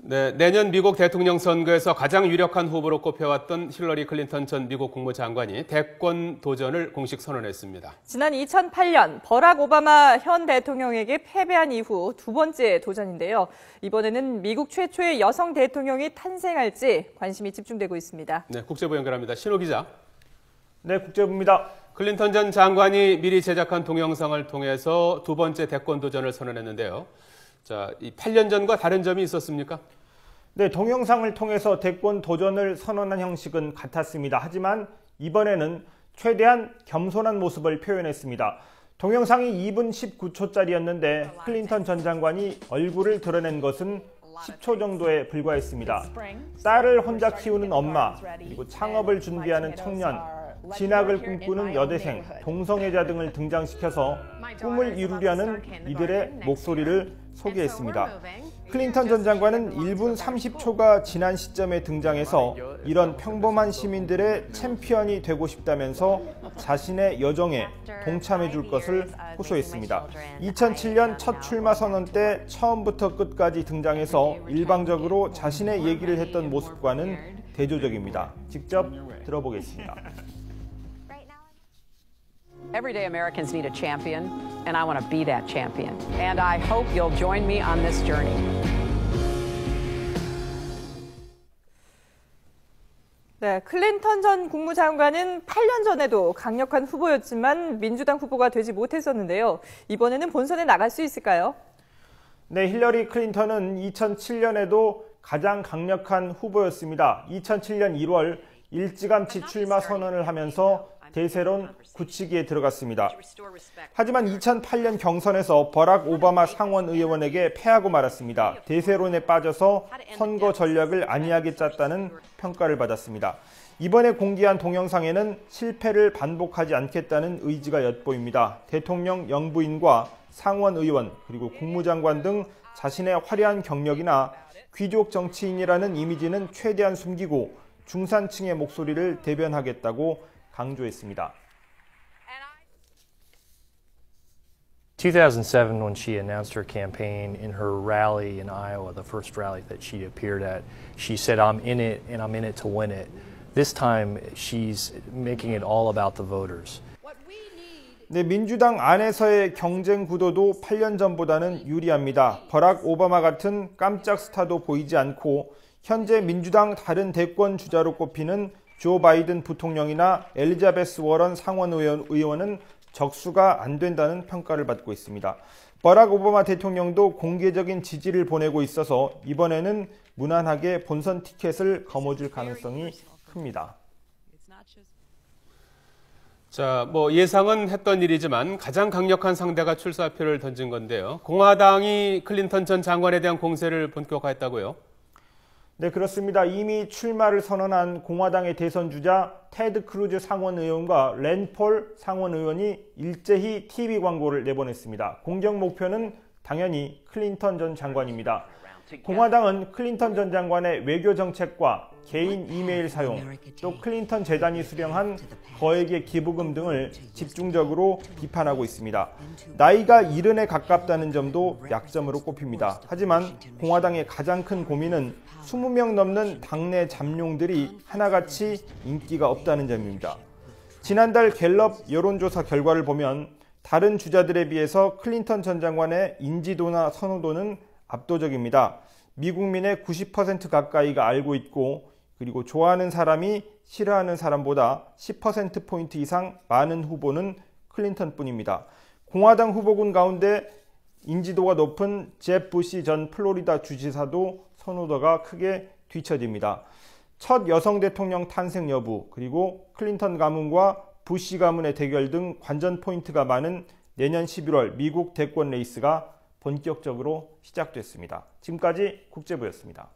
네, 내년 미국 대통령 선거에서 가장 유력한 후보로 꼽혀왔던 힐러리 클린턴 전 미국 국무장관이 대권 도전을 공식 선언했습니다. 지난 2008년 버락 오바마 현 대통령에게 패배한 이후 두 번째 도전인데요. 이번에는 미국 최초의 여성 대통령이 탄생할지 관심이 집중되고 있습니다. 네, 국제부 연결합니다. 신호 기자. 네, 국제부입니다. 클린턴 전 장관이 미리 제작한 동영상을 통해서 두 번째 대권 도전을 선언했는데요. 자, 이 8년 전과 다른 점이 있었습니까? 네, 동영상을 통해서 대권 도전을 선언한 형식은 같았습니다. 하지만 이번에는 최대한 겸손한 모습을 표현했습니다. 동영상이 2분 19초짜리였는데 클린턴 전 장관이 얼굴을 드러낸 것은 10초 정도에 불과했습니다. 딸을 혼자 키우는 엄마, 그리고 창업을 준비하는 청년, 진학을 꿈꾸는 여대생, 동성애자 등을 등장시켜서 꿈을 이루려는 이들의 목소리를 소개했습니다. 클린턴 전 장관은 1분 30초가 지난 시점에 등장해서 이런 평범한 시민들의 챔피언이 되고 싶다면서 자신의 여정에 동참해 줄 것을 호소했습니다. 2007년 첫 출마 선언 때 처음부터 끝까지 등장해서 일방적으로 자신의 얘기를 했던 모습과는 대조적입니다. 직접 들어보겠습니다. Everyday Americans need a champion, and I want to be that champion. And I hope you'll join me on this journey. 네, 클린턴 전 국무장관은 8년 전에도 강력한 후보였지만 민주당 후보가 되지 못했었는데요. 이번에는 본선에 나갈 수 있을까요? 네, 힐러리 클린턴은 2007년에도 가장 강력한 후보였습니다. 2007년 1월 일찌감치 출마 선언을 하면서 대세론 굳히기에 들어갔습니다. 하지만 2008년 경선에서 버락 오바마 상원 의원에게 패하고 말았습니다. 대세론에 빠져서 선거 전략을 안이하게 짰다는 평가를 받았습니다. 이번에 공개한 동영상에는 실패를 반복하지 않겠다는 의지가 엿보입니다. 대통령 영부인과 상원 의원 그리고 국무장관 등 자신의 화려한 경력이나 귀족 정치인이라는 이미지는 최대한 숨기고 중산층의 목소리를 대변하겠다고 강조했습니다. 2007, when she announced her campaign in her rally in Iowa, the first rally that she appeared at, she said, "I'm in it and I'm in it to win it." This time, she's making it all about the voters. 네, 민주당 안에서의 경쟁 구도도 8년 전보다는 유리합니다. 버락 오바마 같은 깜짝 스타도 보이지 않고 현재 민주당 다른 대권 주자로 꼽히는 조 바이든 부통령이나 엘리자베스 워런 상원 의원은 적수가 안 된다는 평가를 받고 있습니다. 버락 오바마 대통령도 공개적인 지지를 보내고 있어서 이번에는 무난하게 본선 티켓을 거머쥘 가능성이 큽니다. 자, 예상은 했던 일이지만 가장 강력한 상대가 출사표를 던진 건데요. 공화당이 클린턴 전 장관에 대한 공세를 본격화했다고요? 네, 그렇습니다. 이미 출마를 선언한 공화당의 대선 주자 테드 크루즈 상원 의원과 랜 폴 상원 의원이 일제히 TV 광고를 내보냈습니다. 공격 목표는 당연히 클린턴 전 장관입니다. 공화당은 클린턴 전 장관의 외교 정책과 개인 이메일 사용, 또 클린턴 재단이 수령한 거액의 기부금 등을 집중적으로 비판하고 있습니다. 나이가 70에 가깝다는 점도 약점으로 꼽힙니다. 하지만 공화당의 가장 큰 고민은 20명 넘는 당내 잠룡들이 하나같이 인기가 없다는 점입니다. 지난달 갤럽 여론조사 결과를 보면 다른 주자들에 비해서 클린턴 전 장관의 인지도나 선호도는 압도적입니다. 미국민의 90% 가까이가 알고 있고 그리고 좋아하는 사람이 싫어하는 사람보다 10%포인트 이상 많은 후보는 클린턴뿐입니다. 공화당 후보군 가운데 인지도가 높은 잽 부시 전 플로리다 주지사도 선호도가 크게 뒤처집니다. 첫 여성 대통령 탄생 여부 그리고 클린턴 가문과 부시 가문의 대결 등 관전 포인트가 많은 내년 11월 미국 대권 레이스가 본격적으로 시작됐습니다. 지금까지 국제부였습니다.